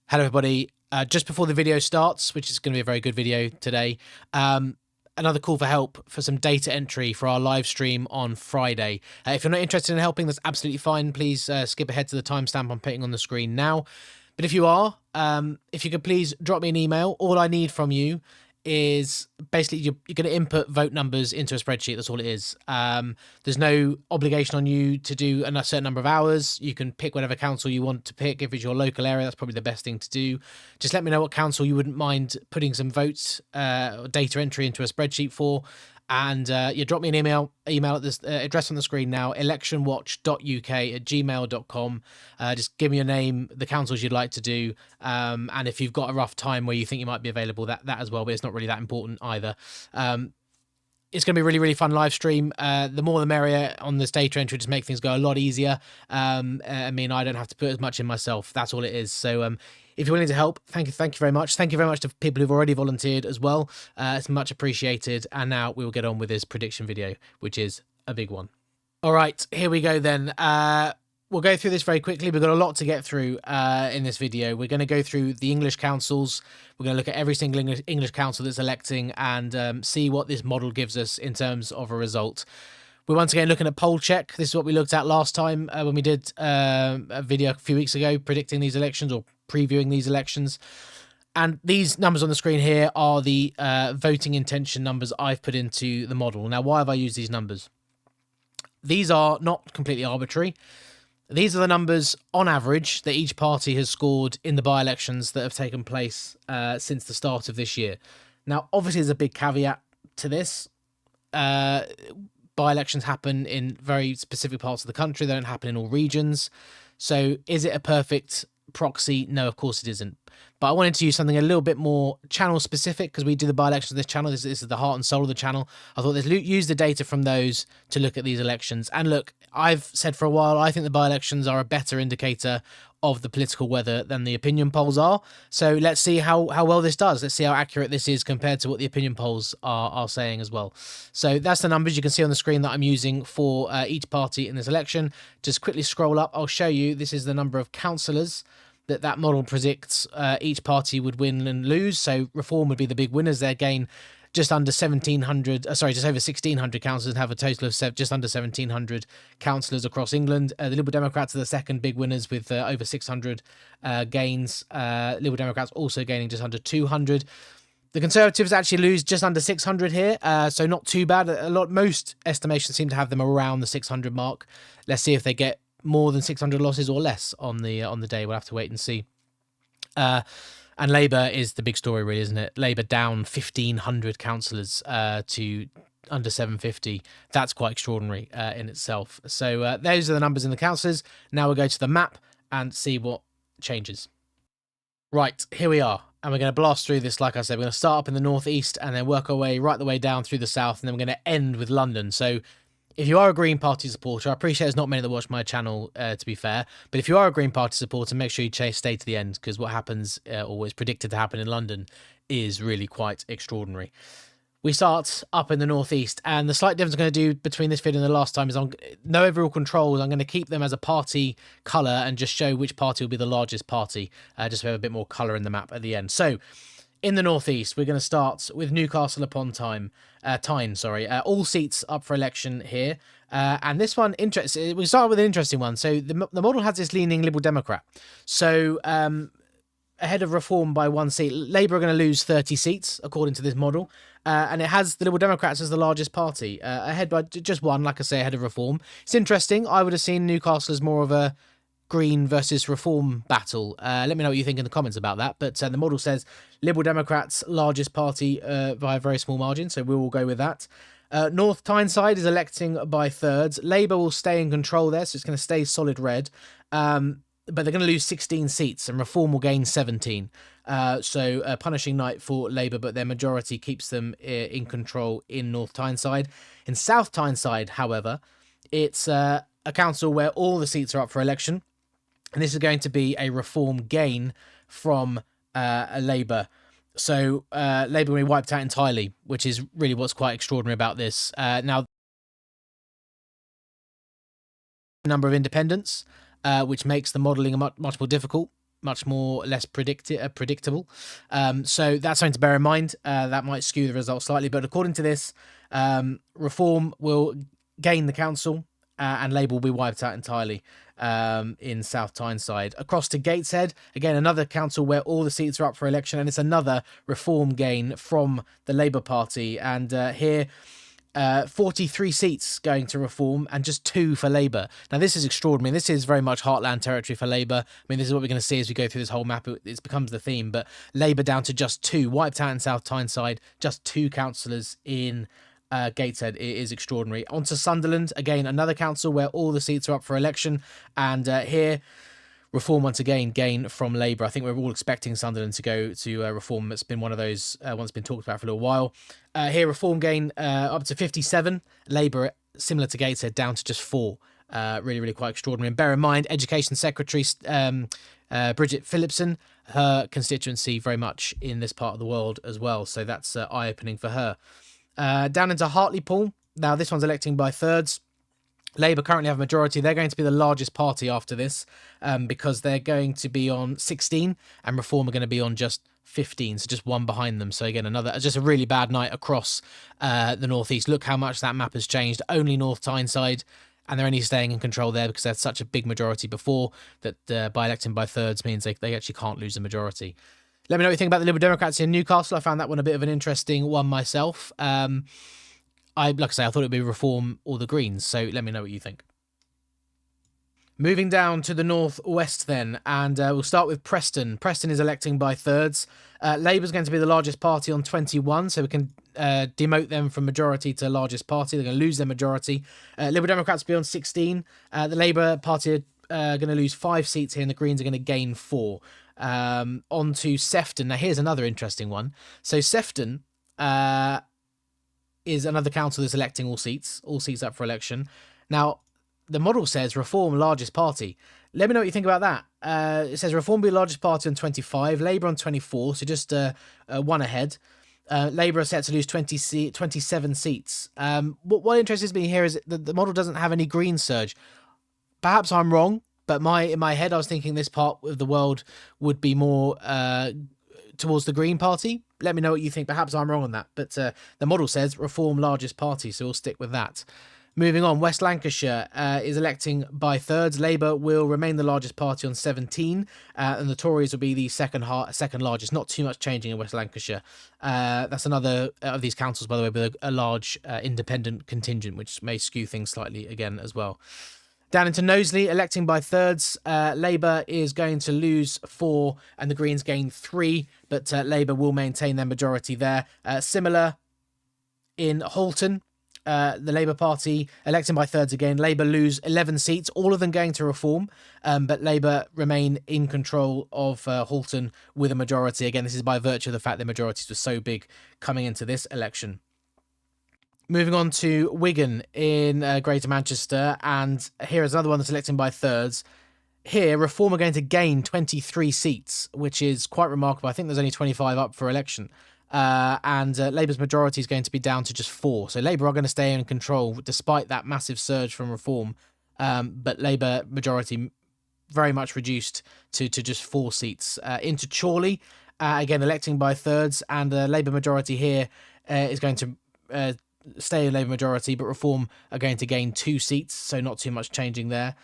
Hello everybody. Just before the video starts, which is going to be a very good video today, another call for help for some data entry for our live stream on Friday. If you're not interested in helping, that's absolutely fine. Please skip ahead to the timestamp I'm putting on the screen now. But if you are, if you could please drop me an email. All I need from you is basically you're going to input vote numbers into a spreadsheet. That's all it is. There's no obligation on you to do a certain number of hours. You can pick whatever council you want to pick. If it's your local area, that's probably the best thing to do. Just let me know what council you wouldn't mind putting some votes or data entry into a spreadsheet for. And you drop me an email at this address on the screen now, electionwatch.uk@gmail.com. Just give me your name, the councils you'd like to do, and if you've got a rough time where you think you might be available, that as well, but it's not really that important either. It's going to be a really, really fun live stream. The more the merrier on this data entry, just make things go a lot easier. I mean, I don't have to put as much in myself. That's all it is. So if you're willing to help, thank you very much. Thank you very much to people who've already volunteered as well. It's much appreciated. And now we will get on with this prediction video, which is a big one. All right, here we go then. We'll go through this very quickly. We've got a lot to get through in this video. We're going to go through the English councils. We're going to look at every single English council that's electing and see what this model gives us in terms of a result. We're once again looking at PollCheck. This is what we looked at last time when we did a video a few weeks ago predicting these elections or previewing these elections. And these numbers on the screen here are the voting intention numbers I've put into the model. Now, why have I used these numbers? These are not completely arbitrary. These are the numbers, on average, that each party has scored in the by-elections that have taken place since the start of this year. Now, obviously, there's a big caveat to this. By-elections happen in very specific parts of the country. They don't happen in all regions. So is it a perfect proxy? No, of course it isn't. But I wanted to use something a little bit more channel specific because we do the by-elections on this channel. This is the heart and soul of the channel. I thought let's use the data from those to look at these elections. And look, I've said for a while, I think the by-elections are a better indicator of the political weather than the opinion polls are. So let's see how well this does. Let's see how accurate this is compared to what the opinion polls are saying as well. So that's the numbers you can see on the screen that I'm using for each party in this election. Just quickly scroll up. I'll show you. This is the number of councillors that model predicts each party would win and lose. So Reform would be the big winners. They gain just under 1,700, just over 1,600 councillors and have a total of just under 1,700 councillors across England. The Liberal Democrats are the second big winners with over 600 gains. Liberal Democrats also gaining just under 200. The Conservatives actually lose just under 600 here, so not too bad. Most estimations seem to have them around the 600 mark. Let's see if they get more than 600 losses or less on the day. We'll have to wait and see. And Labour is the big story, really, isn't it? Labour down 1,500 councillors to under 750. That's quite extraordinary in itself. So those are the numbers in the councillors. Now we'll go to the map and see what changes. Right, here we are. And we're going to blast through this, like I said. We're going to start up in the northeast and then work our way right the way down through the south. And then we're going to end with London. So if you are a Green Party supporter, I appreciate there's not many that watch my channel, to be fair, but if you are a Green Party supporter, make sure you stay to the end, because what happens, or is predicted to happen in London, is really quite extraordinary. We start up in the northeast, and the slight difference I'm going to do between this video and the last time is no overall controls. I'm going to keep them as a party colour and just show which party will be the largest party, just to have a bit more colour in the map at the end. So, in the northeast, we're going to start with Newcastle upon Tyne. All seats up for election here. And this one, we start with an interesting one. So the model has this leaning Liberal Democrat. So ahead of Reform by one seat. Labour are going to lose 30 seats, according to this model. And it has the Liberal Democrats as the largest party, ahead by just one, like I say, ahead of Reform. It's interesting. I would have seen Newcastle as more of a Green versus Reform battle. Let me know what you think in the comments about that. But the model says Liberal Democrats largest party by a very small margin, so we will go with that. North Tyneside is electing by thirds. Labour will stay in control there, so it's going to stay solid red. But they're going to lose 16 seats, and Reform will gain 17. So a punishing night for Labour, but their majority keeps them in control in North Tyneside. In South Tyneside, however, it's a council where all the seats are up for election. And this is going to be a Reform gain from a Labour. So Labour will be wiped out entirely, which is really what's quite extraordinary about this. Now, number of independents, which makes the modelling much more difficult. much more less predictable. So that's something to bear in mind. That might skew the results slightly, but according to this, Reform will gain the council, and Labour will be wiped out entirely in South Tyneside. Across to Gateshead, again, another council where all the seats are up for election, and it's another Reform gain from the Labour Party. And here, 43 seats going to Reform and just 2 for Labour. Now, this is extraordinary. This is very much heartland territory for Labour. I mean, this is what we're going to see as we go through this whole map. It becomes the theme, but Labour down to just 2, wiped out in South Tyneside, just 2 councillors in Gateshead. It is extraordinary. On to Sunderland, again, another council where all the seats are up for election, and here, Reform once again gain from Labour. I think we're all expecting Sunderland to go to Reform. It's been one of those ones been talked about for a little while. Here, Reform gain up to 57. Labour, similar to Gateshead, down to just 4. Really, really quite extraordinary. And bear in mind, Education Secretary Bridget Phillipson, her constituency very much in this part of the world as well. So that's eye-opening for her. Down into Hartlepool. Now, this one's electing by thirds. Labour currently have a majority. They're going to be the largest party after this because they're going to be on 16 and Reform are going to be on just 15, so just 1 behind them. So again, just a really bad night across the northeast. Look how much that map has changed. Only North Tyneside, and they're only staying in control there because they had such a big majority before that by electing by thirds means they actually can't lose the majority. Let me know what you think about the Liberal Democrats in Newcastle. I found that one a bit of an interesting one myself. Like I say, I thought it would be Reform or the Greens, so let me know what you think. Moving down to the northwest then, and we'll start with Preston. Preston is electing by thirds. Labour's going to be the largest party on 21, so we can demote them from majority to largest party. They're going to lose their majority. Liberal Democrats will be on 16. The Labour Party are going to lose 5 seats here, and the Greens are going to gain 4. On to Sefton. Now, here's another interesting one. So Sefton is another council that's electing all seats up for election. Now, the model says Reform largest party. Let me know what you think about that. It says Reform be the largest party on 25, Labour on 24, so just 1 ahead. Labour are set to lose 27 seats. What interests me here is that the model doesn't have any green surge. Perhaps I'm wrong, but in my head I was thinking this part of the world would be more towards the Green Party. Let me know what you think. Perhaps I'm wrong on that, but the model says Reform largest party, so we'll stick with that. Moving on, West Lancashire is electing by thirds. Labour will remain the largest party on 17, and the Tories will be the second largest. Not too much changing in West Lancashire. That's another of these councils, by the way, with a large independent contingent, which may skew things slightly again as well. Down into Knowsley, electing by thirds. Labour is going to lose 4 and the Greens gain 3, but Labour will maintain their majority there. Similar in Halton, the Labour Party electing by thirds again. Labour lose 11 seats, all of them going to Reform, but Labour remain in control of Halton with a majority. Again, this is by virtue of the fact their majorities were so big coming into this election. Moving on to Wigan in Greater Manchester, and here is another one that's electing by thirds. Here, Reform are going to gain 23 seats, which is quite remarkable. I think there's only 25 up for election. And Labour's majority is going to be down to just 4. So Labour are going to stay in control despite that massive surge from Reform. But Labour majority very much reduced to just 4 seats. Into Chorley, again, electing by thirds, and the Labour majority here is going to stay in Labour majority, but Reform are going to gain 2 seats, so not too much changing there.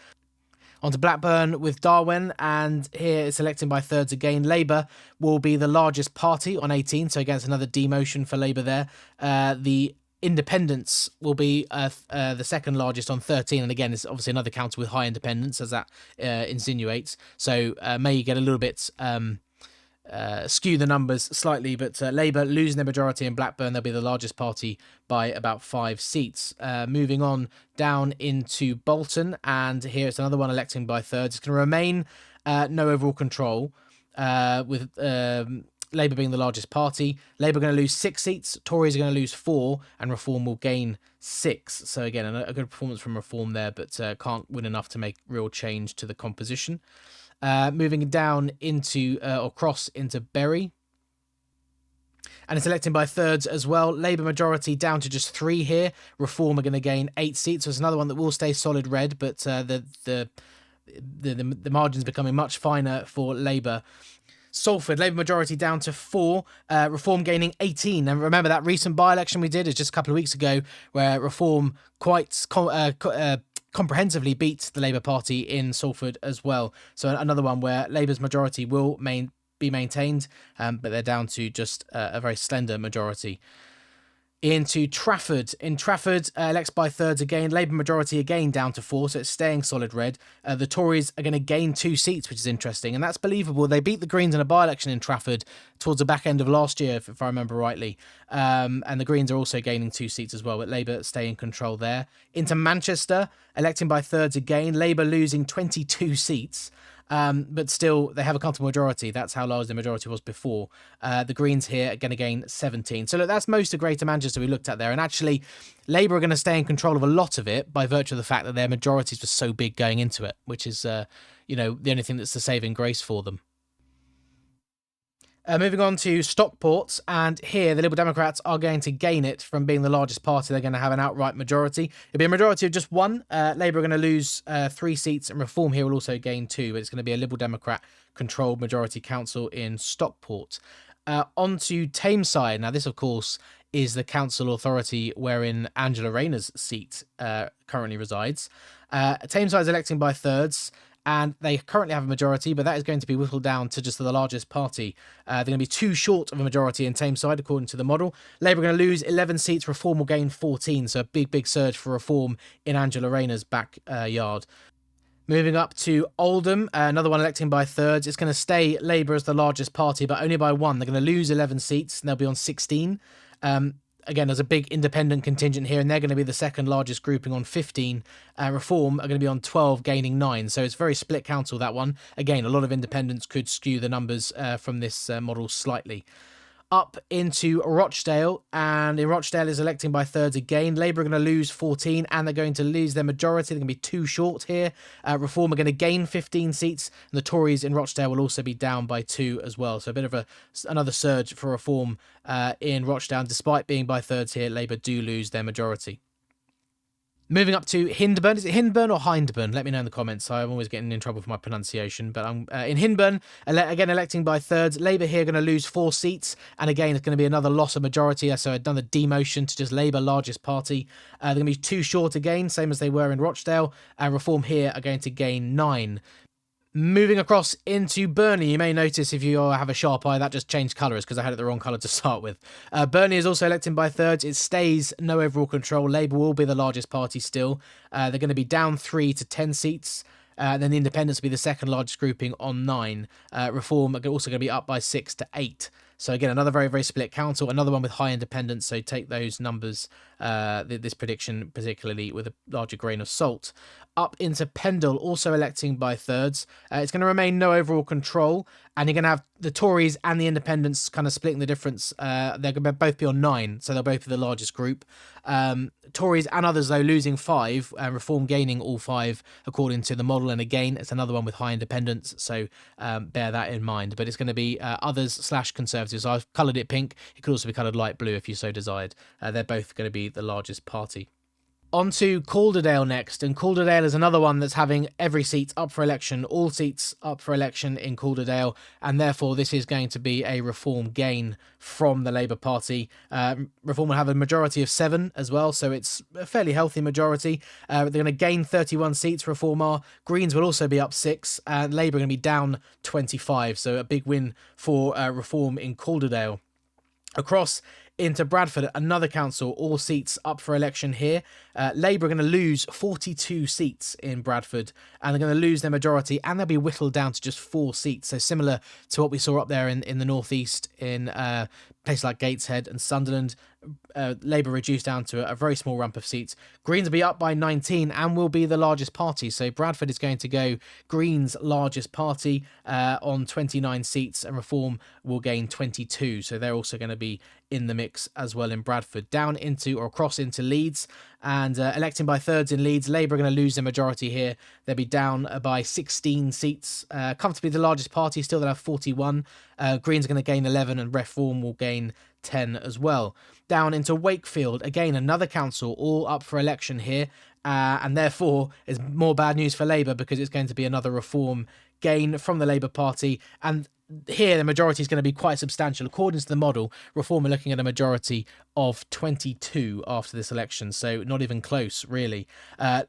On to Blackburn with Darwen, and here it's electing by thirds again. Labour will be the largest party on 18, so again, it's another demotion for Labour there. The Independents will be the second largest on 13, and again, it's obviously another council with high independence, as that insinuates, so may get a little bit skew the numbers slightly, but Labour losing their majority in Blackburn, they'll be the largest party by about 5 seats. Moving on down into Bolton, and here it's another one electing by thirds. It's going to remain no overall control, with Labour being the largest party. Labour are going to lose 6 seats, Tories are going to lose 4, and Reform will gain 6. So again, a good performance from Reform there, but can't win enough to make real change to the composition. Moving down into or cross into Bury, and it's electing by thirds as well. Labour majority down to just 3 here. Reform are going to gain 8 seats, so it's another one that will stay solid red, but the the margins becoming much finer for Labour. Salford, Labour majority down to 4, Reform gaining 18. And remember that recent by-election we did is just a couple of weeks ago, where Reform quite comprehensively beat the Labour Party in Salford as well. So another one where Labour's majority will be maintained, but they're down to just a very slender majority. Into Trafford. In Trafford, elects by thirds again. Labour majority again down to 4, so it's staying solid red. The Tories are going to gain 2 seats, which is interesting, and that's believable. They beat the Greens in a by-election in Trafford towards the back end of last year, if I remember rightly. And the Greens are also gaining 2 seats as well, but Labour stay in control there. Into Manchester, electing by thirds again. Labour losing 22 seats. But still, they have a comfortable majority. That's how large the majority was before. The Greens here are going to gain 17. So look, that's most of Greater Manchester we looked at there. And actually, Labour are going to stay in control of a lot of it by virtue of the fact that their majorities were so big going into it, which is, the only thing that's the saving grace for them. Moving on to Stockport, and here the Liberal Democrats are going to gain it from being the largest party. They're going to have an outright majority. It'll be a majority of just 1. Labour are going to lose 3 seats, and Reform here will also gain 2, but it's going to be a Liberal Democrat-controlled majority council in Stockport. On to Tameside. Now, this, of course, is the council authority wherein Angela Rayner's seat currently resides. Tameside is electing by thirds, and they currently have a majority, but that is going to be whittled down to just the largest party. They're going to be 2 short of a majority in Tameside, according to the model. Labour are going to lose 11 seats, Reform will gain 14, so a big surge for Reform in Angela Rayner's backyard. Moving up to Oldham, another one electing by thirds. It's going to stay Labour as the largest party, but only by 1. They're going to lose 11 seats, and they'll be on 16. Again, there's a big independent contingent here, and they're going to be the second largest grouping on 15. Reform are going to be on 12, gaining 9. So it's very split council, that one. Again, a lot of independents could skew the numbers from this model slightly. Up into Rochdale, and in Rochdale is electing by thirds again. Labour are going to lose 14, and they're going to lose their majority. They're going to be 2 short here. Reform are going to gain 15 seats, and the Tories in Rochdale will also be down by 2 as well. So a bit of another surge for Reform in Rochdale. Despite being by thirds here, Labour do lose their majority. Moving up to Hindburn. Is it Hindburn or Hindburn? Let me know in the comments. I'm always getting in trouble for my pronunciation. But I'm in Hindburn, again electing by thirds. Labour here going to lose 4 seats. And again, it's going to be another loss of majority. So another demotion to just Labour, largest party. They're going to be 2 short again, same as they were in Rochdale. And Reform here are going to gain 9. Moving across into Burnley, you may notice if you have a sharp eye, that just changed colours because I had it the wrong colour to start with. Burnley is also electing by thirds. It stays no overall control. Labour will be the largest party still. They're going to be down 3 to 10 seats. Then the Independents will be the second largest grouping on 9. Reform are also going to be up by 6 to 8. So again, another very split council, another one with high independence. So take those numbers, this prediction, particularly with a larger grain of salt. Up into Pendle, also electing by thirds. It's going to remain no overall control, and you're going to have the Tories and the Independents kind of splitting the difference. They're going to both be on 9, so they'll both be the largest group. Tories and others, though, losing 5, and Reform gaining all 5 according to the model. And again, it's another one with high independence, so bear that in mind. But it's going to be others/Conservatives. So I've coloured it pink. It could also be coloured light blue if you so desired. They're both going to be the largest party. On to Calderdale next, and Calderdale is another one that's having every seat up for election, all seats up for election in Calderdale, and therefore this is going to be a Reform gain from the Labour Party. Reform will have a majority of 7 as well, so it's a fairly healthy majority. They're going to gain 31 seats, Reform are. Greens will also be up 6, and Labour are going to be down 25, so a big win for Reform in Calderdale. Across into Bradford, another council, all seats up for election here. Labour are going to lose 42 seats in Bradford, and they're going to lose their majority, and they'll be whittled down to just 4 seats. So similar to what we saw up there in the northeast in places like Gateshead and Sunderland. Labour reduced down to a very small rump of seats. Greens will be up by 19 and will be the largest party. So Bradford is going to go Greens' largest party on 29 seats, and Reform will gain 22. So they're also going to be in the mix as well in Bradford. Down into or across into Leeds, and electing by thirds in Leeds. Labour are going to lose their majority here. They'll be down by 16 seats. Comfortably the largest party, still they'll have 41. Greens are going to gain 11, and Reform will gain 10 as well. Down into Wakefield, again another council, all up for election here. and therefore is more bad news for Labour because it's going to be another reform gain from the Labour Party. And here the majority is going to be quite substantial. According to the model, Reform are looking at a majority of 22 after this election, so not even close, really.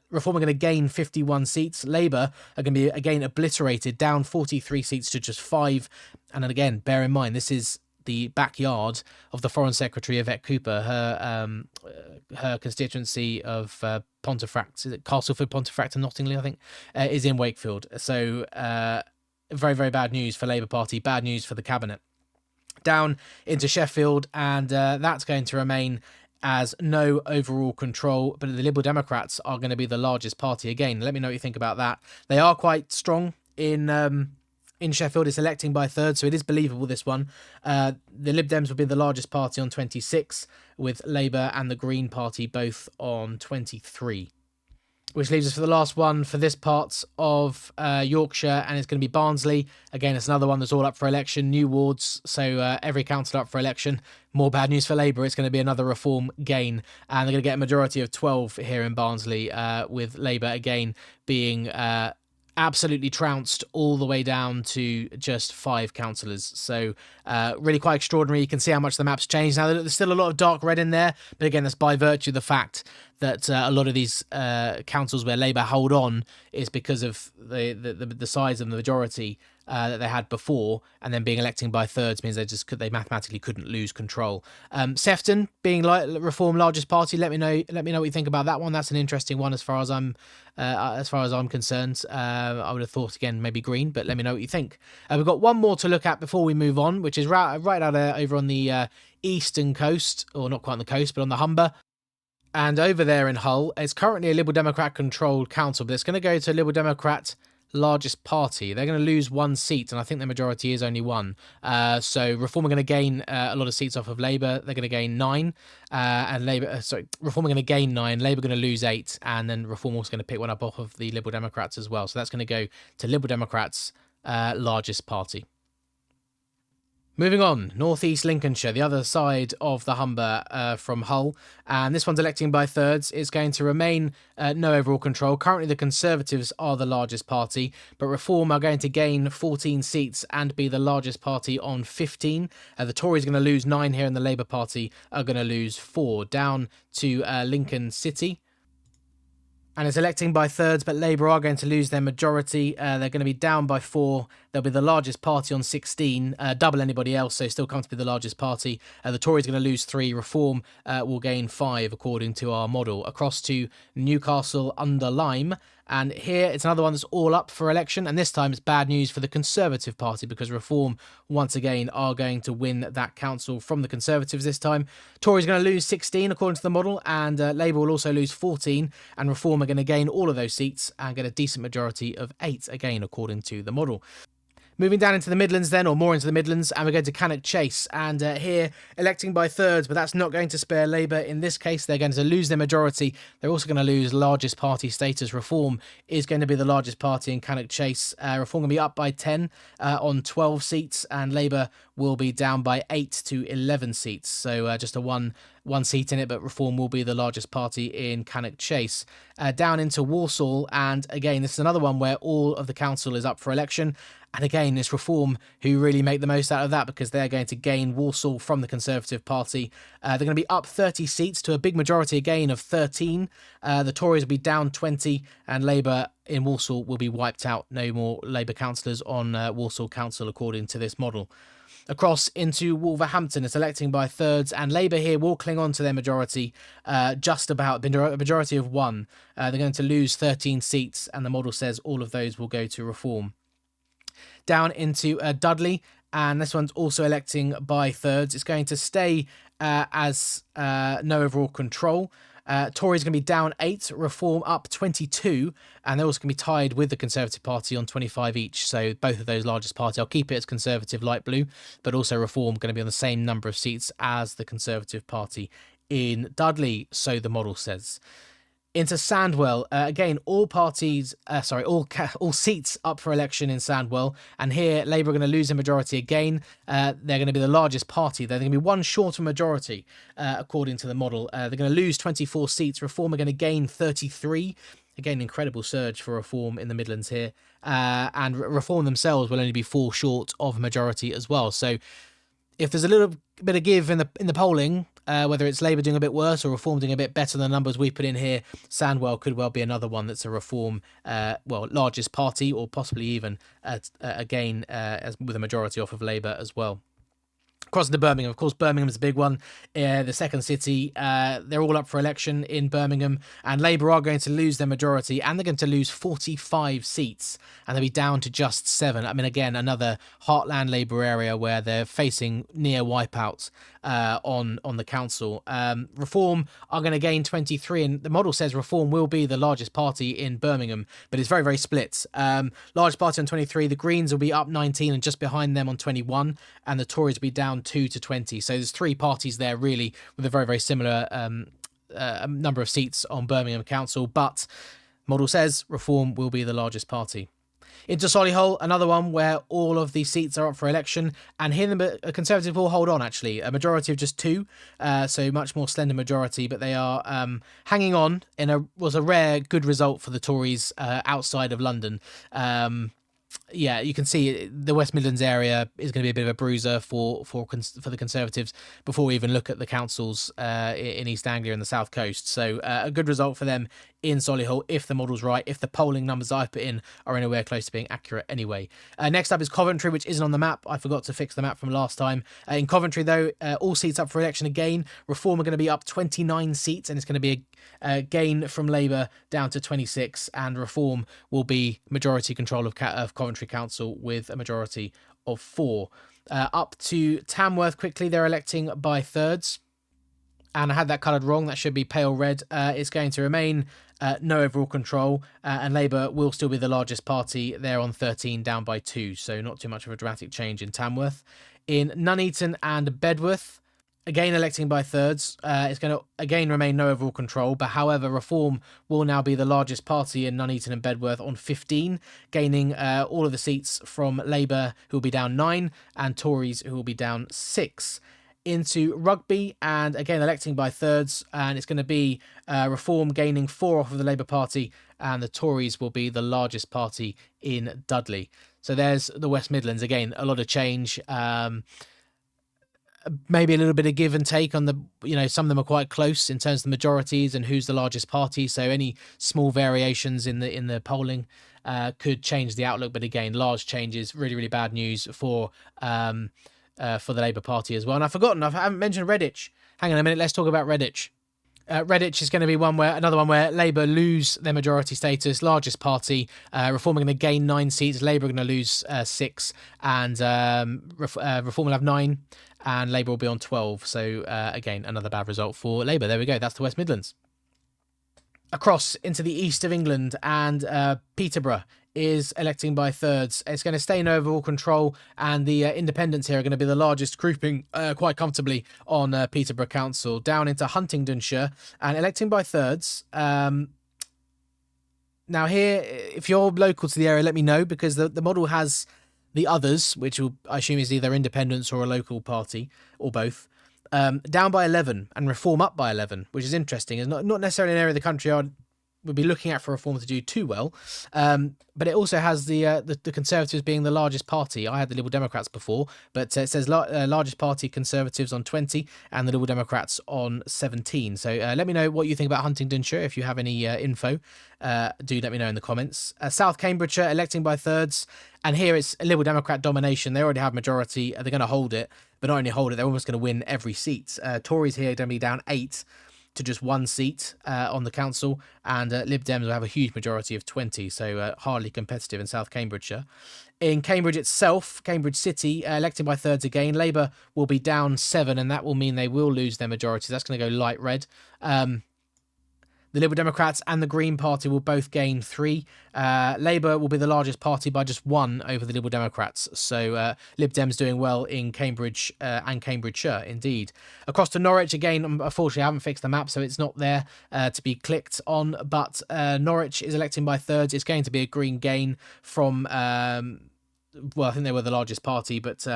Reform are going to gain 51 seats. Labour are going to be, again, obliterated, down 43 seats to just 5. And then again, bear in mind, this is the backyard of the Foreign Secretary, Yvette Cooper. Her constituency of Pontefract, is it Castleford, Pontefract and Nottingham, I think, is in Wakefield. So very, very bad news for Labour Party, bad news for the Cabinet. Down into Sheffield, and that's going to remain as no overall control, but the Liberal Democrats are going to be the largest party again. Let me know what you think about that. They are quite strong in Sheffield. It's electing by third, so it is believable, this one. The Lib Dems will be the largest party on 26, with Labour and the Green Party both on 23. Which leaves us for the last one for this part of Yorkshire, and it's going to be Barnsley. Again, it's another one that's all up for election, new wards, so every council up for election. More bad news for Labour, it's going to be another Reform gain, and they're going to get a majority of 12 here in Barnsley, with Labour again being absolutely trounced all the way down to just 5 councillors. So really quite extraordinary. You can see how much the map's changed. Now, there's still a lot of dark red in there, but again, that's by virtue of the fact that a lot of these councils where Labour hold on is because of the size of the majority that they had before, and then being electing by thirds means they mathematically couldn't lose control. Sefton being Reform largest party. Let me know what you think about that one. That's an interesting one as far as I'm concerned. I would have thought again maybe Green, but let me know what you think. We've got one more to look at before we move on, which is right out over on the eastern coast, or not quite on the coast, but on the Humber. And over there in Hull, it's currently a Liberal Democrat controlled council, but it's going to go to a Liberal Democrat largest party. They're going to lose 1 seat, and I think the majority is only 1. So Reform are going to gain a lot of seats off of Labour. They're going to gain 9, and Reform are going to gain 9. Labour are going to lose 8, and then Reform also going to pick one up off of the Liberal Democrats as well. So that's going to go to Liberal Democrats' largest party. Moving on, North East Lincolnshire, the other side of the Humber from Hull, and this one's electing by thirds. It's going to remain no overall control. Currently, the Conservatives are the largest party, but Reform are going to gain 14 seats and be the largest party on 15. The Tories are going to lose 9 here, and the Labour Party are going to lose 4, down to Lincoln City. And it's electing by thirds, but Labour are going to lose their majority. They're going to be down by 4. They'll be the largest party on 16, double anybody else, so still come to be the largest party. The Tories are going to lose 3. Reform will gain 5, according to our model. Across to Newcastle under Lyme. And here it's another one that's all up for election, and this time it's bad news for the Conservative Party because Reform once again are going to win that council from the Conservatives this time. Tories are going to lose 16 according to the model, and Labour will also lose 14, and Reform are going to gain all of those seats and get a decent majority of 8 again according to the model. Moving down into the Midlands then, or more into the Midlands, and we're going to Cannock Chase. And here, electing by thirds, but that's not going to spare Labour. In this case, they're going to lose their majority. They're also going to lose largest party status. Reform is going to be the largest party in Cannock Chase. Reform will be up by 10 on 12 seats, and Labour will be down by 8 to 11 seats. So just a one seat in it, but Reform will be the largest party in Cannock Chase. Down into Walsall, and again, this is another one where all of the council is up for election. And again, it's Reform who really make the most out of that because they're going to gain Walsall from the Conservative Party. They're going to be up 30 seats to a big majority again of 13. The Tories will be down 20, and Labour in Walsall will be wiped out. No more Labour councillors on Walsall Council according to this model. Across into Wolverhampton, it's electing by thirds, and Labour here will cling on to their majority, just about a majority of 1. They're going to lose 13 seats, and the model says all of those will go to Reform. Down into Dudley, and this one's also electing by thirds. It's going to stay as no overall control. Tories going to be down 8, Reform up 22, and they're also going to be tied with the Conservative Party on 25 each. So both of those largest parties, I'll keep it as Conservative light blue, but also Reform going to be on the same number of seats as the Conservative Party in Dudley, so the model says. Into Sandwell, again, all seats up for election in Sandwell, and here Labour are going to lose a majority again. They're going to be the largest party. They're going to be one short of majority, according to the model. They're going to lose 24 seats. Reform are going to gain 33. Again, incredible surge for Reform in the Midlands here, and Reform themselves will only be 4 short of majority as well. So if there's a little bit of give in the polling, whether it's Labour doing a bit worse or Reform doing a bit better than the numbers we put in here, Sandwell could well be another one that's a Reform, largest party, or possibly even again with a majority off of Labour as well. Crossing to Birmingham, of course, Birmingham's a big one. The second city, they're all up for election in Birmingham, and Labour are going to lose their majority, and they're going to lose 45 seats, and they'll be down to just 7. I mean, again, another heartland Labour area where they're facing near wipeout on the council. Reform are going to gain 23, and the model says Reform will be the largest party in Birmingham, but it's very, very split. Large party on 23, the Greens will be up 19 and just behind them on 21, and the Tories will be down 2 to 20. So there's 3 parties there really with a very, very similar number of seats on Birmingham Council, but model says Reform will be the largest party. Into Solihull, another one where all of the seats are up for election, and here the Conservative will hold on, actually. A majority of just 2, so much more slender majority, but they are hanging on was a rare good result for the Tories outside of London. Yeah, you can see the West Midlands area is going to be a bit of a bruiser for the Conservatives before we even look at the councils in East Anglia and the South Coast. So a good result for them in Solihull if the model's right, if the polling numbers I've put in are anywhere close to being accurate anyway. Next up is Coventry, which isn't on the map. I forgot to fix the map from last time. In Coventry, though, all seats up for election again. Reform are going to be up 29 seats, and it's going to be a gain from Labour down to 26, and Reform will be majority control of Coventry Council with a majority of 4. Up to Tamworth quickly, they're electing by thirds. And I had that coloured wrong. That should be pale red. It's going to remain no overall control, and Labour will still be the largest party. They're on 13, down by 2, so not too much of a dramatic change in Tamworth. In Nuneaton and Bedworth, again electing by thirds. It's going to again remain no overall control, but however, Reform will now be the largest party in Nuneaton and Bedworth on 15, gaining all of the seats from Labour, who will be down 9, and Tories, who will be down 6. Into Rugby, and again electing by thirds, and it's going to be Reform gaining 4 off of the Labour Party, and the Tories will be the largest party in Dudley. So there's the West Midlands. Again, a lot of change. Maybe a little bit of give and take on some of them are quite close in terms of the majorities and who's the largest party. So any small variations in the polling could change the outlook. But again, large changes, really, really bad news for the Labour Party as well. And I've forgotten, I haven't mentioned Redditch. Hang on a minute, let's talk about Redditch. Redditch is going to be another one where Labour lose their majority status, largest party. Reform are going to gain 9 seats, Labour are going to lose 6, and Reform will have 9, and Labour will be on 12. So again, another bad result for Labour. There we go, that's the West Midlands. Across into the east of England, and Peterborough is electing by thirds. It's going to stay in overall control, and the independents here are going to be the largest grouping quite comfortably on Peterborough Council. Down into Huntingdonshire, and electing by thirds. Now here, if you're local to the area, let me know, because the model has the others, which I assume is either independents or a local party, or both. Down by 11, and Reform up by 11, which is interesting. It's not necessarily an area of the country I would be looking at for Reform to do too well, but it also has the Conservatives being the largest party. I had the Liberal Democrats before, but it says largest party Conservatives on 20 and the Liberal Democrats on 17. So let me know what you think about Huntingdonshire. If you have any info, do let me know in the comments. South Cambridgeshire electing by thirds, and here it's a Liberal Democrat domination. They already have majority. They're going to hold it, but not only hold it, they're almost going to win every seat. Tories here are going to be down 8 to just 1 seat on the council, and Lib Dems will have a huge majority of 20, so hardly competitive in South Cambridgeshire. In Cambridge itself, Cambridge City, elected by thirds again, Labour will be down 7, and that will mean they will lose their majority. That's going to go light red. The Liberal Democrats and the Green Party will both gain 3. Labour will be the largest party by just 1 over the Liberal Democrats. So Lib Dems doing well in Cambridge and Cambridgeshire, indeed. Across to Norwich, again, unfortunately, I haven't fixed the map, so it's not there to be clicked on. But Norwich is electing by thirds. It's going to be a green gain from, well, I think they were the largest party, but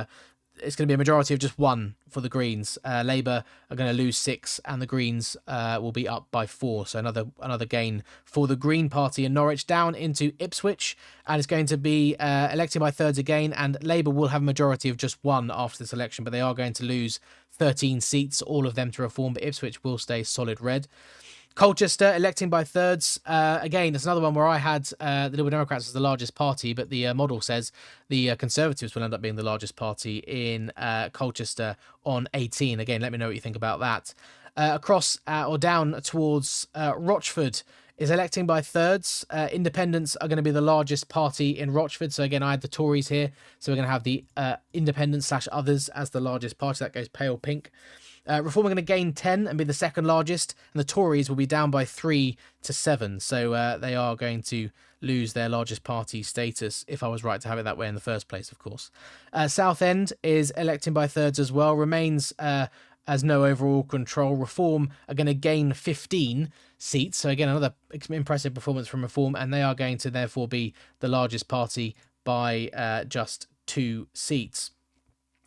it's going to be a majority of just 1 for the Greens. Labour are going to lose 6, and the Greens will be up by 4. So another gain for the Green Party in Norwich. Down into Ipswich, and it's going to be elected by thirds again, and Labour will have a majority of just 1 after this election, but they are going to lose 13 seats, all of them to Reform, but Ipswich will stay solid red. Colchester electing by thirds. Again, it's another one where I had the Liberal Democrats as the largest party, but the model says the Conservatives will end up being the largest party in Colchester on 18. Again, let me know what you think about that. Across or down towards Rochford is electing by thirds. Independents are going to be the largest party in Rochford. So again, I had the Tories here. So we're going to have the Independents/Others as the largest party. That goes pale pink. Reform are going to gain 10 and be the second largest, and the Tories will be down by 3 to 7. So they are going to lose their largest party status, if I was right to have it that way in the first place, of course. Southend is electing by thirds as well, remains as no overall control. Reform are going to gain 15 seats. So again, another impressive performance from Reform, and they are going to therefore be the largest party by just 2 seats.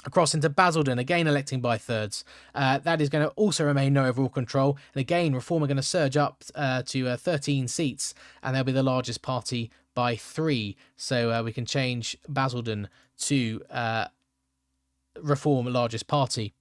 Across into Basildon, again electing by thirds. That is going to also remain no overall control. And again, Reform are going to surge up to 13 seats, and they'll be the largest party by 3. So we can change Basildon to Reform largest party.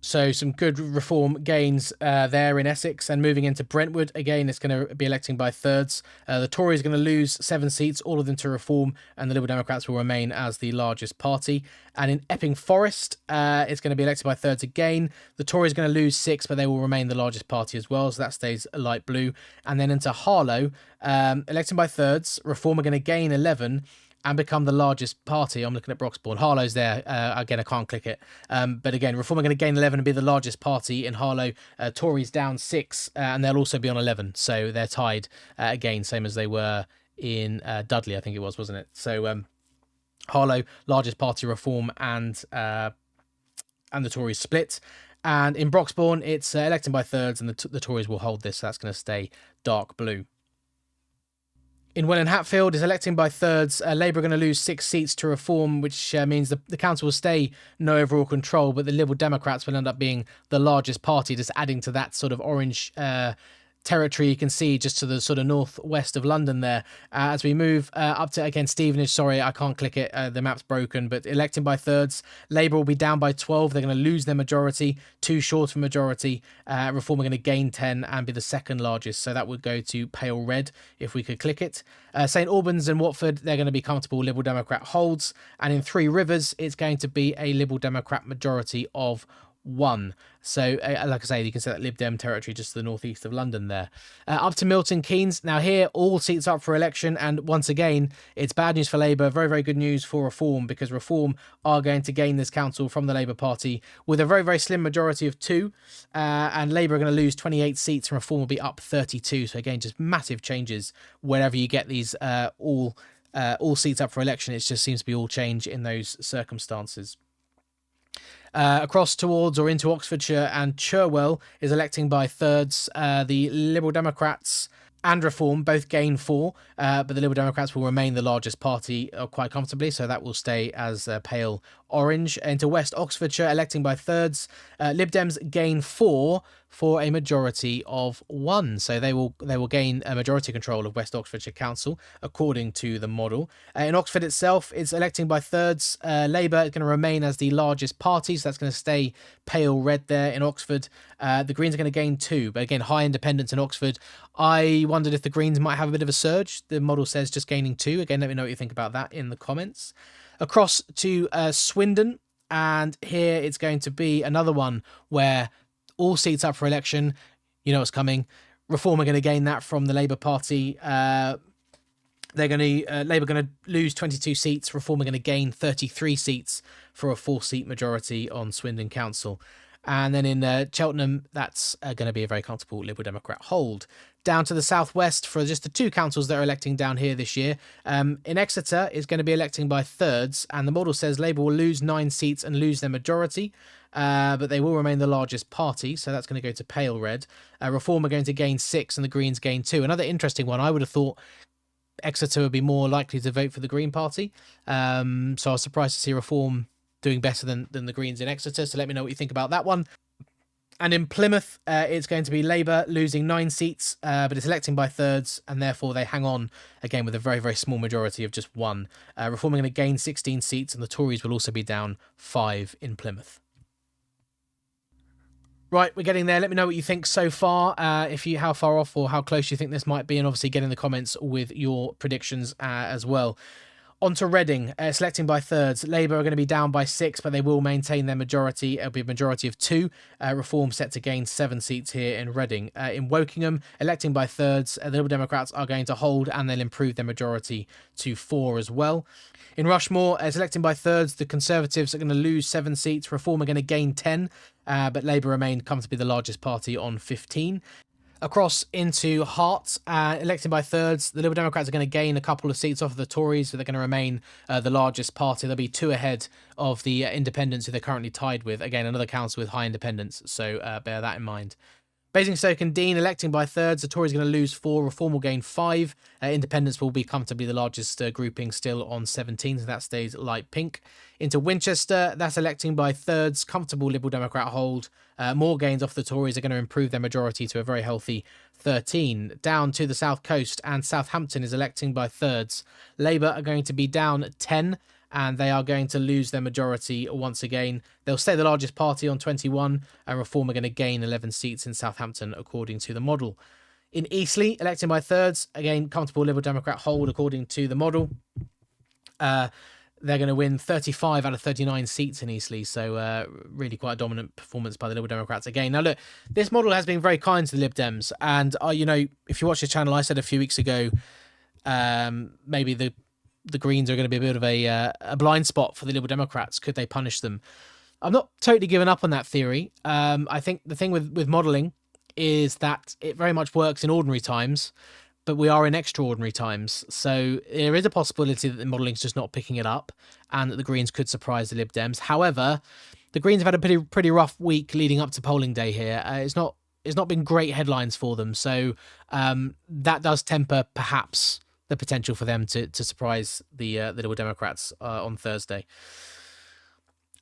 So some good Reform gains there in Essex. And moving into Brentwood, again, it's going to be electing by thirds. The Tories are going to lose 7 seats, all of them to Reform, and the Liberal Democrats will remain as the largest party. And in Epping Forest, it's going to be elected by thirds again. The Tories are going to lose 6, but they will remain the largest party as well, so that stays light blue. And then into Harlow, electing by thirds, Reform are going to gain 11, and become the largest party. I'm looking at Broxbourne. Harlow's there. Again, I can't click it. But again, Reform are going to gain 11 and be the largest party in Harlow. Tories down 6, and they'll also be on 11. So they're tied again, same as they were in Dudley, I think it was, wasn't it? So Harlow, largest party, Reform, and the Tories split. And in Broxbourne, it's elected by thirds, and the Tories will hold this. So that's going to stay dark blue. In Welwyn Hatfield is electing by thirds. Labour are going to lose 6 seats to Reform, which means the council will stay no overall control, but the Liberal Democrats will end up being the largest party, just adding to that sort of orange territory you can see just to the sort of northwest of London there. As we move up to, again, Stevenage, sorry, I can't click it, the map's broken, but electing by thirds, Labour will be down by 12, they're going to lose their majority, 2 short of majority. Reform are going to gain 10 and be the second largest, so that would go to pale red if we could click it. St Albans and Watford, they're going to be comfortable Liberal Democrat holds, and in Three Rivers, it's going to be a Liberal Democrat majority of 1. So like I say, you can see that Lib Dem territory just to the northeast of London there. Up to Milton Keynes. Now here, all seats up for election, and once again, it's bad news for Labour, very, very good news for Reform, because Reform are going to gain this council from the Labour Party with a very, very slim majority of 2, and Labour are going to lose 28 seats, and Reform will be up 32. So again, just massive changes wherever you get these all seats up for election. It just seems to be all change in those circumstances. Across towards or into Oxfordshire and Cherwell is electing by thirds. The Liberal Democrats and Reform both gain 4, but the Liberal Democrats will remain the largest party quite comfortably, so that will stay as pale orange. Into West Oxfordshire, electing by thirds, Lib Dems gain 4 for a majority of 1, so they will gain a majority control of West Oxfordshire Council according to the model. In Oxford itself, it's electing by thirds. Labour is going to remain as the largest party, so that's going to stay pale red there in Oxford. The Greens are going to gain 2, but again, high independence in Oxford. I wondered if the Greens might have a bit of a surge. The model says just gaining 2. Again, let me know what you think about that in the comments. Across to Swindon, and here it's going to be another one where all seats up for election. You know what's coming. Reform are going to gain that from the Labour Party. Labour are going to lose 22 seats. Reform are going to gain 33 seats for a 4-seat majority on Swindon Council. And then in Cheltenham, that's going to be a very comfortable Liberal Democrat hold. Down to the southwest for just the 2 councils that are electing down here this year. In Exeter is going to be electing by thirds, and the model says Labour will lose 9 seats and lose their majority, but they will remain the largest party, so that's going to go to pale red. Reform are going to gain 6 and the Greens gain 2. Another interesting one, I would have thought Exeter would be more likely to vote for the Green Party, so I was surprised to see Reform doing better than the Greens in Exeter, so let me know what you think about that one. And in Plymouth, it's going to be Labour losing 9 seats, but it's electing by thirds, and therefore they hang on again with a very, very small majority of just 1. Reform are going to gain 16 seats, and the Tories will also be down 5 in Plymouth. Right, we're getting there. Let me know what you think so far, how far off or how close you think this might be, and obviously get in the comments with your predictions as well. On to Reading, selecting by thirds. Labour are going to be down by 6, but they will maintain their majority. It'll be a majority of 2. Reform set to gain 7 seats here in Reading. In Wokingham, electing by thirds, the Liberal Democrats are going to hold, and they'll improve their majority to 4 as well. In Rushmore, selecting by thirds, the Conservatives are going to lose 7 seats. Reform are going to gain 10, but Labour remain comfortably the largest party on 15. Across into Hearts, elected by thirds, the Liberal Democrats are going to gain a couple of seats off of the Tories, so they're going to remain the largest party. They'll be 2 ahead of the Independents, who they're currently tied with. Again, another council with high independence, so bear that in mind. Basingstoke and Dean, electing by thirds, the Tories are going to lose 4, Reform will gain 5. Independents will be comfortably the largest grouping, still on 17, so that stays light pink. Into Winchester, that's electing by thirds, comfortable Liberal Democrat hold. More gains off the Tories are going to improve their majority to a very healthy 13. Down to the south coast, and Southampton is electing by thirds. Labour are going to be down 10, and they are going to lose their majority once again. They'll stay the largest party on 21, and Reform are going to gain 11 seats in Southampton, according to the model. In Eastleigh, electing by thirds, again, comfortable Liberal Democrat hold, according to the model. They're going to win 35 out of 39 seats in Eastleigh, so really quite a dominant performance by the Liberal Democrats again. Now, look, this model has been very kind to the Lib Dems, and, if you watch the channel, I said a few weeks ago, maybe the Greens are going to be a bit of a blind spot for the Liberal Democrats. Could they punish them? I'm not totally given up on that theory. I think the thing with modelling is that it very much works in ordinary times, but we are in extraordinary times. So there is a possibility that the modelling is just not picking it up, and that the Greens could surprise the Lib Dems. However, the Greens have had a pretty rough week leading up to polling day here. It's not been great headlines for them. So that does temper perhaps the potential for them to surprise the Liberal Democrats on Thursday.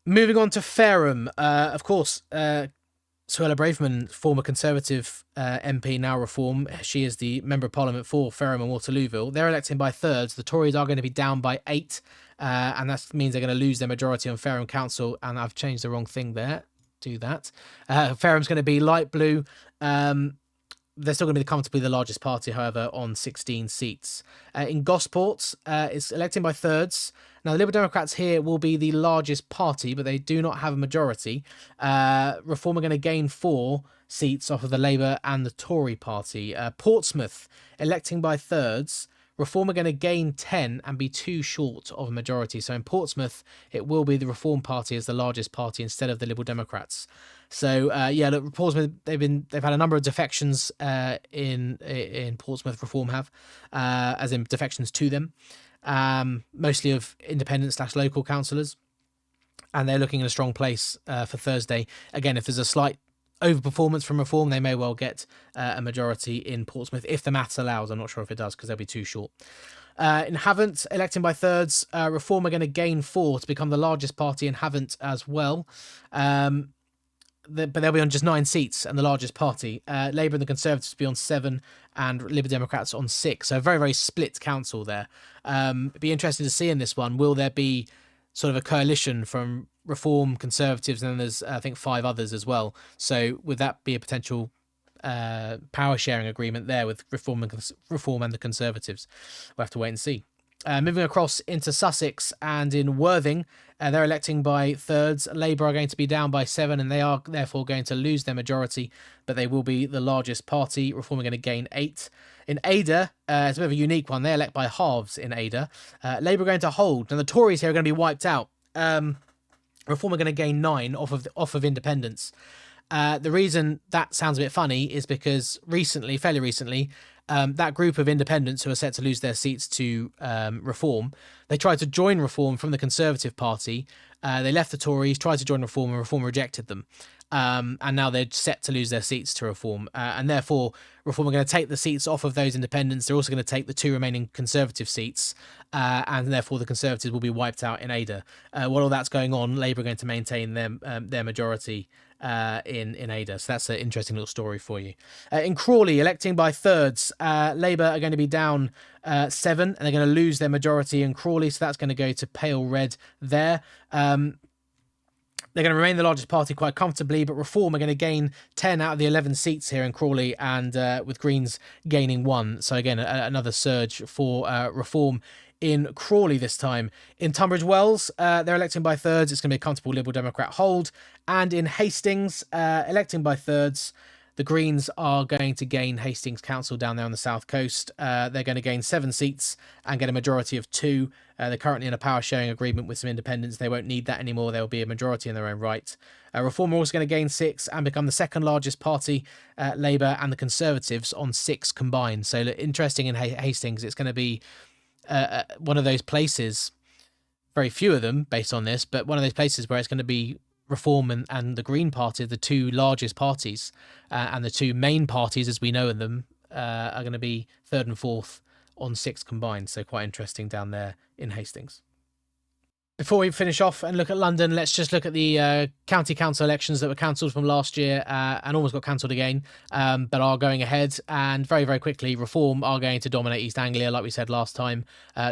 Moving on to Fareham, of course, Suella Braverman, former Conservative MP, now Reform. She is the Member of Parliament for Fareham and Waterlooville. They're electing by thirds. The Tories are going to be down by 8, and that means they're going to lose their majority on Fareham Council, and I've changed the wrong thing there. Do that. Fareham's going to be light blue. They're still going to be comfortably the largest party, however, on 16 seats. In Gosport, it's electing by thirds. Now, the Liberal Democrats here will be the largest party, but they do not have a majority. Reform are going to gain 4 seats off of the Labour and the Tory party. Portsmouth, electing by thirds. Reform are going to gain 10 and be 2 short of a majority. So in Portsmouth, it will be the Reform Party as the largest party instead of the Liberal Democrats. So look, Portsmouth, they've had a number of defections in Portsmouth. Reform have, as in defections to them, mostly of independent/local councillors, and they're looking in a strong place for Thursday. Again, if there's a slight overperformance from Reform, they may well get a majority in Portsmouth if the maths allows. I'm not sure if it does because they'll be too short. In Havant, electing by thirds, Reform are going to gain 4 to become the largest party in Havant as well. But they'll be on just 9 seats and the largest party. Labour and the Conservatives will be on 7 and Liberal Democrats on 6. So a very, very split council there. It'd be interesting to see in this one, will there be sort of a coalition from Reform, Conservatives, and then there's, I think, 5 others as well. So would that be a potential power sharing agreement there with Reform and the Conservatives? We'll have to wait and see. Moving across into Sussex and in Worthing, they're electing by thirds. Labour are going to be down by 7 and they are therefore going to lose their majority, but they will be the largest party. Reform are going to gain 8. In Ada, it's a bit of a unique one. They elect by halves in Ada. Labour are going to hold. Now the Tories here are going to be wiped out. Reform are going to gain 9 off of independents. The reason that sounds a bit funny is because fairly recently, that group of independents who are set to lose their seats to Reform, they tried to join Reform from the Conservative Party. They left the Tories, tried to join Reform, and Reform rejected them. And now they're set to lose their seats to Reform. And therefore, Reform are going to take the seats off of those independents. They're also going to take the 2 remaining Conservative seats. And therefore, the Conservatives will be wiped out in Ada. While all that's going on, Labour are going to maintain their majority in Ada. So that's an interesting little story for you. In Crawley, electing by thirds, Labour are going to be down 7, and they're going to lose their majority in Crawley. So that's going to go to pale red there. They're going to remain the largest party quite comfortably, but Reform are going to gain 10 out of the 11 seats here in Crawley, and with Greens gaining 1. So again, another surge for Reform in Crawley this time. In Tunbridge Wells, they're electing by thirds. It's going to be a comfortable Liberal Democrat hold. And in Hastings, electing by thirds, the Greens are going to gain Hastings Council down there on the south coast. They're going to gain 7 seats and get a majority of 2. They're currently in a power sharing agreement with some independents. They won't need that anymore. There will be a majority in their own right. Reform are also going to gain 6 and become the second largest party, Labour and the Conservatives, on 6 combined. So interesting in Hastings. It's going to be one of those places, very few of them based on this, but one of those places where it's going to be Reform and the Green Party, the 2 largest parties, and the 2 main parties as we know them, are going to be third and fourth on 6 combined. So quite interesting down there in Hastings. Before we finish off and look at London, let's just look at the county council elections that were cancelled from last year and almost got cancelled again, but are going ahead. And very, very quickly, Reform are going to dominate East Anglia, like we said last time.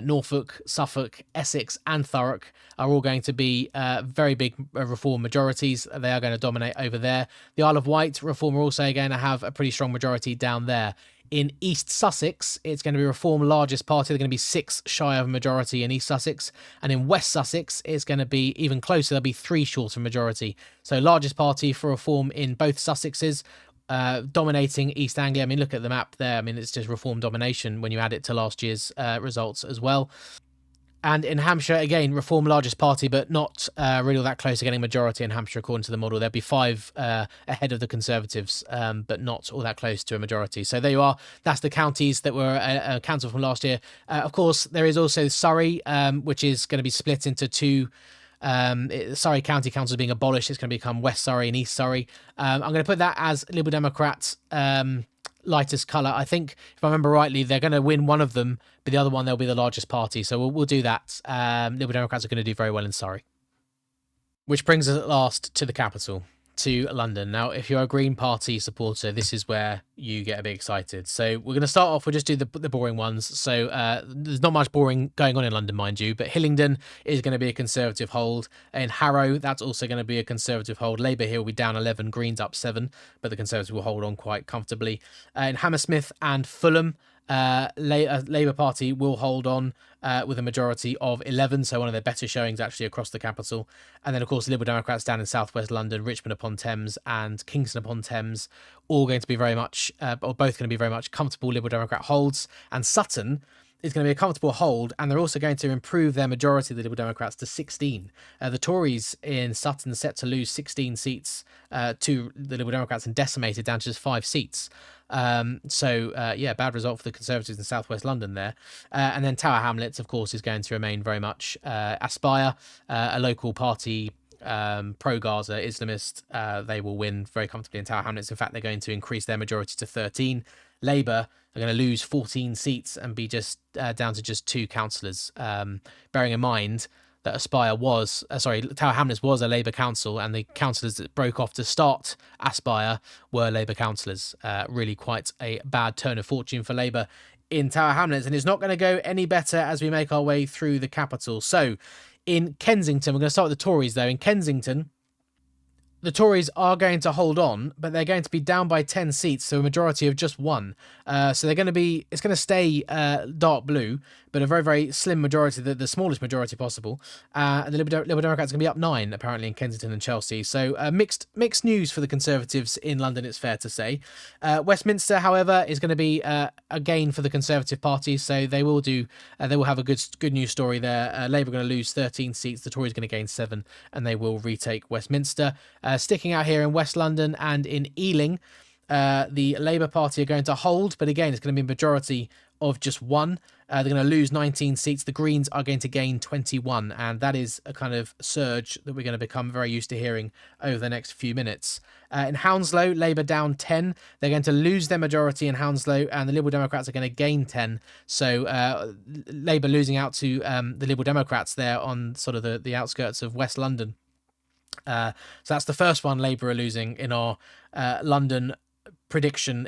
Norfolk, Suffolk, Essex and Thurrock are all going to be very big Reform majorities. They are going to dominate over there. The Isle of Wight, Reform are also going to have a pretty strong majority down there. In East Sussex, it's going to be Reform largest party. They're going to be 6 shy of a majority in East Sussex. And in West Sussex, it's going to be even closer. There'll be 3 short of majority. So largest party for Reform in both Sussexes, dominating East Anglia. I mean, look at the map there. I mean, it's just Reform domination when you add it to last year's results as well. And in Hampshire, again, Reform largest party, but not really all that close to getting majority in Hampshire according to the model. There'll be 5 ahead of the Conservatives, but not all that close to a majority. So there you are. That's the counties that were cancelled from last year. Of course, there is also Surrey, which is going to be split into 2. Surrey County Council is being abolished. It's going to become West Surrey and East Surrey. I'm going to put that as Liberal Democrats. Lightest colour. I think, if I remember rightly, they're going to win one of them, but the other one, they'll be the largest party. So we'll do that. Liberal Democrats are going to do very well in Surrey. Which brings us at last to the capital, to London. Now, if you're a Green Party supporter, this is where you get a bit excited. So we're going to start off, we'll just do the boring ones. So there's not much boring going on in London, mind you, but Hillingdon is going to be a Conservative hold. In Harrow, that's also going to be a Conservative hold. Labour here will be down 11, Greens up 7, but the Conservatives will hold on quite comfortably. In Hammersmith and Fulham, Labour Party will hold on with a majority of 11, so one of their better showings actually across the capital. And then, of course, the Liberal Democrats down in southwest London, Richmond upon Thames and Kingston upon Thames, all going to be very much, or both going to be very much comfortable Liberal Democrat holds. And Sutton is going to be a comfortable hold, and they're also going to improve their majority of the Liberal Democrats to 16. The Tories in Sutton are set to lose 16 seats to the Liberal Democrats and decimated down to just 5 seats. Bad result for the Conservatives in southwest London there. And then Tower Hamlets, of course, is going to remain very much Aspire, a local party, pro-Gaza Islamist. They will win very comfortably in Tower Hamlets. In fact, they're going to increase their majority to 13. Labour are going to lose 14 seats and be just down to just 2 councillors, bearing in mind that Tower Hamlets was a Labour council, and the councillors that broke off to start Aspire were Labour councillors. Really quite a bad turn of fortune for Labour in Tower Hamlets, and it's not going to go any better as we make our way through the capital. So in Kensington, we're going to start with the Tories though. In Kensington, the Tories are going to hold on, but they're going to be down by 10 seats, so a majority of just 1. So it's going to stay dark blue, but a very, very slim majority, the smallest majority possible. The Liberal Democrats are going to be up 9, apparently, in Kensington and Chelsea. So mixed news for the Conservatives in London, it's fair to say. Westminster, however, is going to be a gain for the Conservative Party, so they will have a good news story there. Labour are going to lose 13 seats, the Tories are going to gain 7, and they will retake Westminster. Sticking out here in West London and in Ealing, the Labour Party are going to hold, but again, it's going to be a majority of just one. They're going to lose 19 seats. The Greens are going to gain 21, and that is a kind of surge that we're going to become very used to hearing over the next few minutes. In Hounslow, Labour down 10. They're going to lose their majority in Hounslow, and the Liberal Democrats are going to gain 10. So Labour losing out to the Liberal Democrats there on sort of the outskirts of West London. So that's the first one Labour are losing in our London prediction.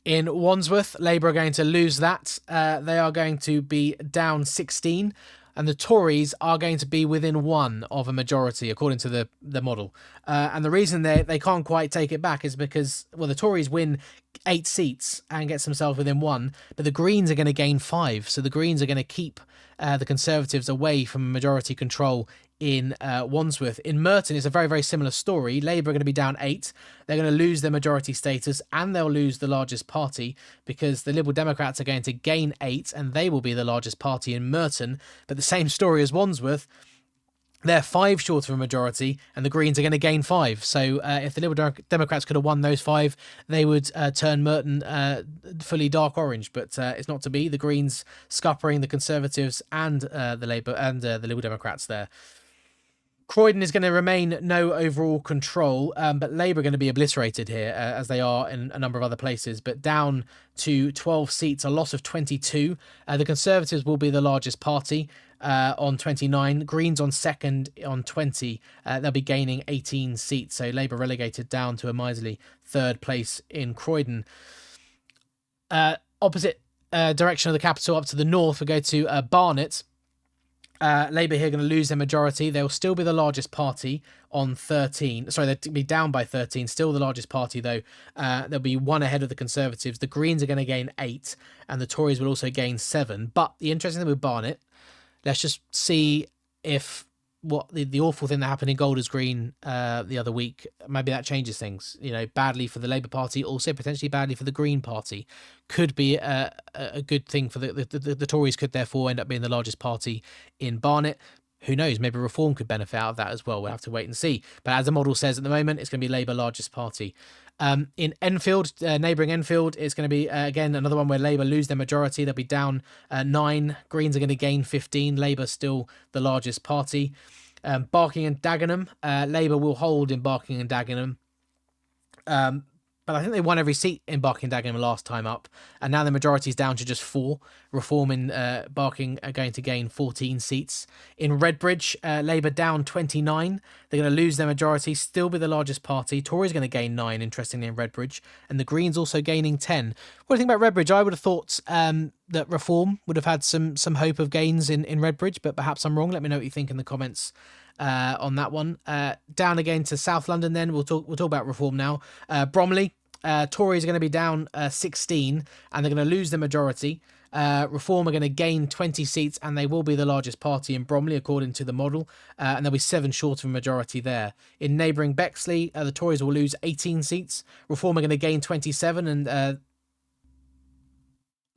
In Wandsworth, Labour are going to lose that. They are going to be down 16, and the Tories are going to be within one of a majority, according to the model. And the reason they can't quite take it back is because, well, the Tories win 8 seats and gets themselves within one, but the Greens are going to gain 5. So the Greens are going to keep the Conservatives away from majority control in Wandsworth. In Merton, it's a very, very similar story. Labour are going to be down 8. They're going to lose their majority status, and they'll lose the largest party, because the Liberal Democrats are going to gain 8, and they will be the largest party in Merton. But the same story as Wandsworth. They're 5 short of a majority, and the Greens are going to gain 5. So if the Liberal Democrats could have won those 5, they would turn Merton fully dark orange. But it's not to be. The Greens scuppering the Conservatives and the Labour and the Liberal Democrats there. Croydon is going to remain no overall control, but Labour are going to be obliterated here, as they are in a number of other places, but down to 12 seats, a loss of 22. The Conservatives will be the largest party on 29, Greens on second on 20. They'll be gaining 18 seats, so Labour relegated down to a miserly third place in Croydon. Opposite direction of the capital, up to the north, we go to Barnet. Labour here going to lose their majority. They'll still be the largest party on 13. Sorry, they'll be down by 13. Still the largest party, though. They'll be 1 ahead of the Conservatives. The Greens are going to gain 8, and the Tories will also gain 7. But the interesting thing with Barnet, let's just see if what the awful thing that happened in Golders Green the other week, maybe that changes things. You know, badly for the Labour Party, also potentially badly for the Green Party. Could be a good thing for the Tories, could therefore end up being the largest party in Barnet. Who knows, maybe Reform could benefit out of that as well. We'll have to wait and see. But as the model says at the moment, it's going to be Labour largest party. In Enfield, neighbouring Enfield, it's going to be, again, another one where Labour lose their majority. They'll be down 9. Greens are going to gain 15. Labour still the largest party. Barking and Dagenham, Labour will hold in Barking and Dagenham. But I think they won every seat in Barking and Dagenham last time up, and now the majority is down to just 4. Reform in Barking are going to gain 14 seats. In Redbridge, Labour down 29. They're going to lose their majority, still be the largest party. Tories are going to gain 9, interestingly, in Redbridge, and the Greens also gaining 10. What do you think about Redbridge? I would have thought that Reform would have had some hope of gains in Redbridge, but perhaps I'm wrong. Let me know what you think in the comments on that one. Down again to South London then. We'll talk about Reform now. Bromley, Tories are going to be down 16, and they're going to lose the majority. Reform are going to gain 20 seats, and they will be the largest party in Bromley according to the model, and there'll be 7 short of a majority there. In neighbouring Bexley, the Tories will lose 18 seats. Reform are going to gain 27, and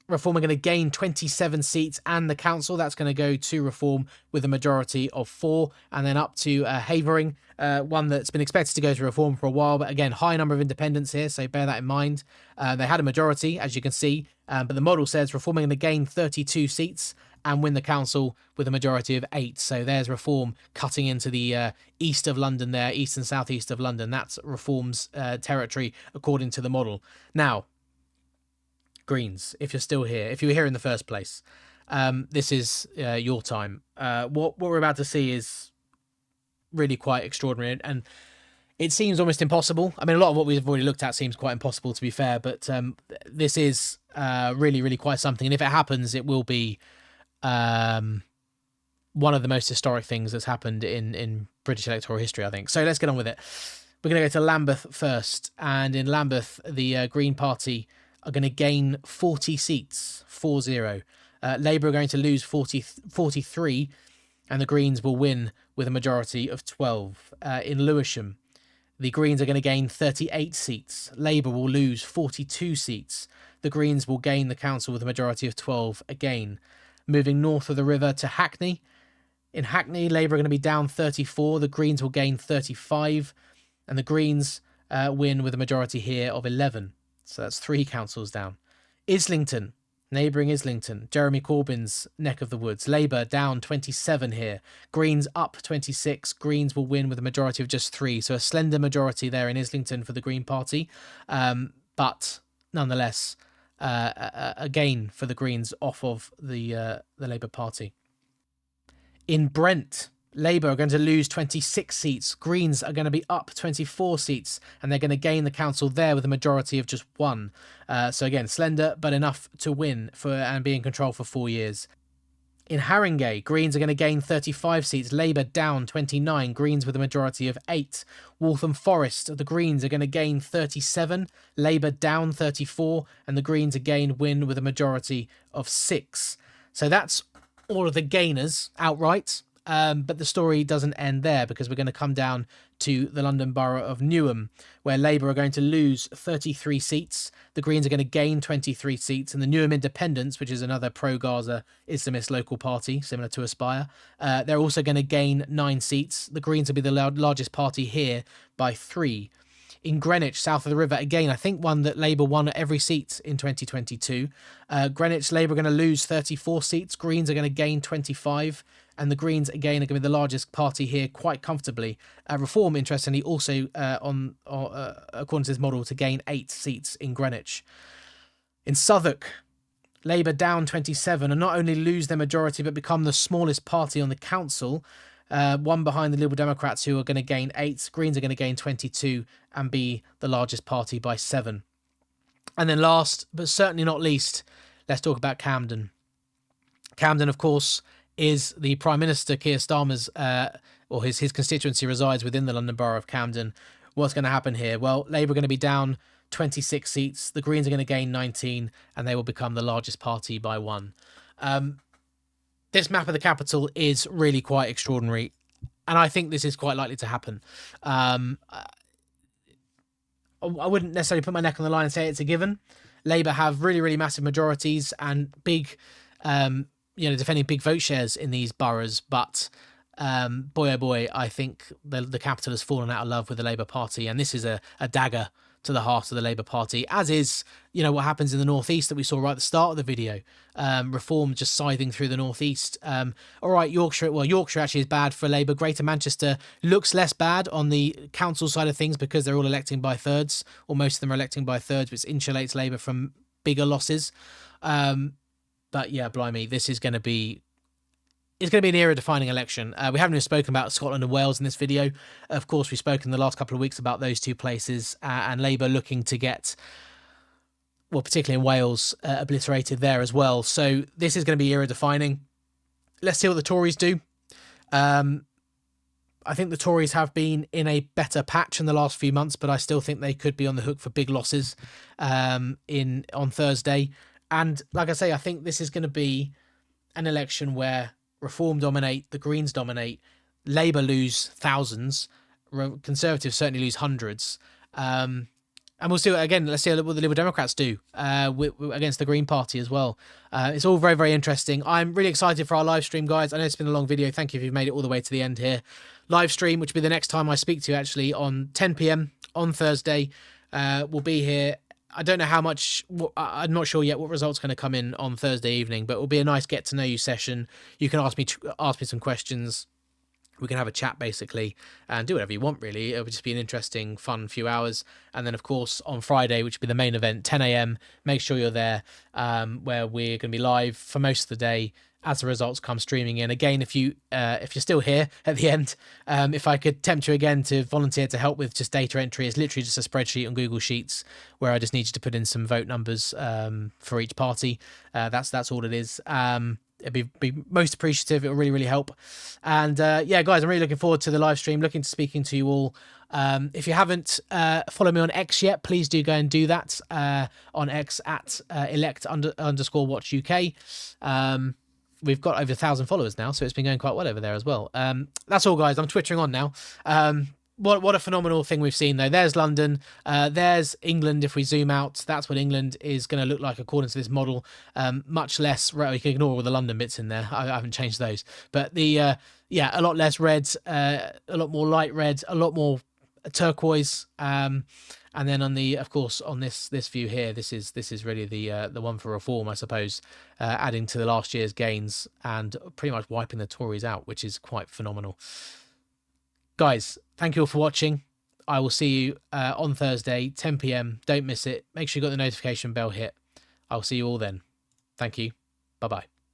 Reform are going to gain 27 seats, and the council, that's going to go to Reform with a majority of 4, and then up to Havering, one that's been expected to go to Reform for a while, but again, high number of independents here, so bear that in mind. They had a majority, as you can see, but the model says Reform are going to gain 32 seats and win the council with a majority of 8. So there's Reform cutting into the east of London there, east and southeast of London. That's Reform's territory according to the model. Now, Greens, if you're still here, if you were here in the first place, this is your time. What we're about to see is really quite extraordinary, and it seems almost impossible. I mean, a lot of what we've already looked at seems quite impossible, to be fair, but this is really, really quite something. And if it happens, it will be one of the most historic things that's happened in British electoral history, I think. So let's get on with it. We're going to go to Lambeth first, and in Lambeth, the Green Party are going to gain 40 seats, 4-0. Labour are going to lose 43, and the Greens will win with a majority of 12. In Lewisham, the Greens are going to gain 38 seats. Labour will lose 42 seats. The Greens will gain the council with a majority of 12 again. Moving north of the river to Hackney. In Hackney, Labour are going to be down 34. The Greens will gain 35. and the Greens win with a majority here of 11. So that's 3 councils down. Islington, neighbouring Islington, Jeremy Corbyn's neck of the woods. Labour down 27 here. Greens up 26. Greens will win with a majority of just 3. So a slender majority there in Islington for the Green Party. But nonetheless, a gain for the Greens off of the Labour Party. In Brent, Labour are going to lose 26 seats. Greens are going to be up 24 seats, and they're going to gain the council there with a majority of just 1. So again, slender, but enough to win and be in control for 4 years. In Haringey, Greens are going to gain 35 seats. Labour down 29. Greens with a majority of 8. Waltham Forest, the Greens are going to gain 37. Labour down 34. And the Greens again win with a majority of 6. So that's all of the gainers outright. But the story doesn't end there, because we're going to come down to the London Borough of Newham, where Labour are going to lose 33 seats. The Greens are going to gain 23 seats. And the Newham Independents, which is another pro-Gaza Islamist local party, similar to Aspire, they're also going to gain 9 seats. The Greens will be the largest party here by 3. In Greenwich, south of the river, again, I think one that Labour won at every seat in 2022. Greenwich, Labour are going to lose 34 seats. Greens are going to gain 25. And the Greens, again, are going to be the largest party here quite comfortably. Reform, interestingly, also, according to this model, to gain 8 seats in Greenwich. In Southwark, Labour down 27 and not only lose their majority, but become the smallest party on the council. One behind the Liberal Democrats, who are going to gain 8. Greens are going to gain 22 and be the largest party by 7. And then last, but certainly not least, let's talk about Camden. Camden, of course, is the Prime Minister Keir Starmer's, or his constituency resides within the London Borough of Camden. What's going to happen here? Well, Labour are going to be down 26 seats. The Greens are going to gain 19, and they will become the largest party by 1. This map of the capital is really quite extraordinary, and I think this is quite likely to happen. I wouldn't necessarily put my neck on the line and say it's a given. Labour have really, really massive majorities and big, defending big vote shares in these boroughs, but boy oh boy, I think the capital has fallen out of love with the Labour Party, and this is a dagger to the heart of the Labour Party, as is, what happens in the North East that we saw right at the start of the video. Reform just scything through the North East. All right, Yorkshire actually is bad for Labour. Greater Manchester looks less bad on the council side of things, because they're all electing by thirds, or most of them are electing by thirds, which insulates Labour from bigger losses. But yeah, blimey, this is going to be... It's going to be an era-defining election. We haven't even spoken about Scotland and Wales in this video. Of course, we've spoken the last couple of weeks about those 2 places, and Labour looking to get, well, particularly in Wales, obliterated there as well. So this is going to be era-defining. Let's see what the Tories do. I think the Tories have been in a better patch in the last few months, but I still think they could be on the hook for big losses on Thursday. And like I say, I think this is going to be an election where Reform dominate, the Greens dominate, Labour lose thousands, Conservatives certainly lose hundreds. And we'll see, again, let's see what the Liberal Democrats do against the Green Party as well. It's all very, very interesting. I'm really excited for our live stream, guys. I know it's been a long video. Thank you if you've made it all the way to the end here. Live stream, which will be the next time I speak to you, actually, on 10 p.m. on Thursday. We'll be here. I don't know how much, I'm not sure yet what results are going to come in on Thursday evening, but it will be a nice get to know you session. You can ask me some questions. We can have a chat basically and do whatever you want really. It would just be an interesting, fun few hours. And then of course on Friday, which will be the main event, 10 a.m, make sure you're there, where we're going to be live for most of the day as the results come streaming in. Again, if you're still here at the end, if I could tempt you again to volunteer to help with just data entry, it's literally just a spreadsheet on Google Sheets where I just need you to put in some vote numbers for each party. That's all it is. It'd be most appreciative. It will really, really help. And yeah, guys, I'm really looking forward to the live stream, looking to speaking to you all. If you haven't followed me on X yet, please do go and do that on X at elect_watch UK. We've got over 1,000 followers now, so it's been going quite well over there as well. That's all, guys. I'm twittering on now. What a phenomenal thing we've seen, though. There's London. There's England. If we zoom out, that's what England is going to look like according to this model. Much less red. You can ignore all the London bits in there. I haven't changed those. But a lot less red, a lot more light red, a lot more turquoise. And then on the, of course, on this view here, this is really the one for reform, I suppose, adding to the last year's gains and pretty much wiping the Tories out, which is quite phenomenal. Guys, thank you all for watching. I will see you on Thursday, 10 p.m. Don't miss it. Make sure you got the notification bell hit. I'll see you all then. Thank you. Bye-bye.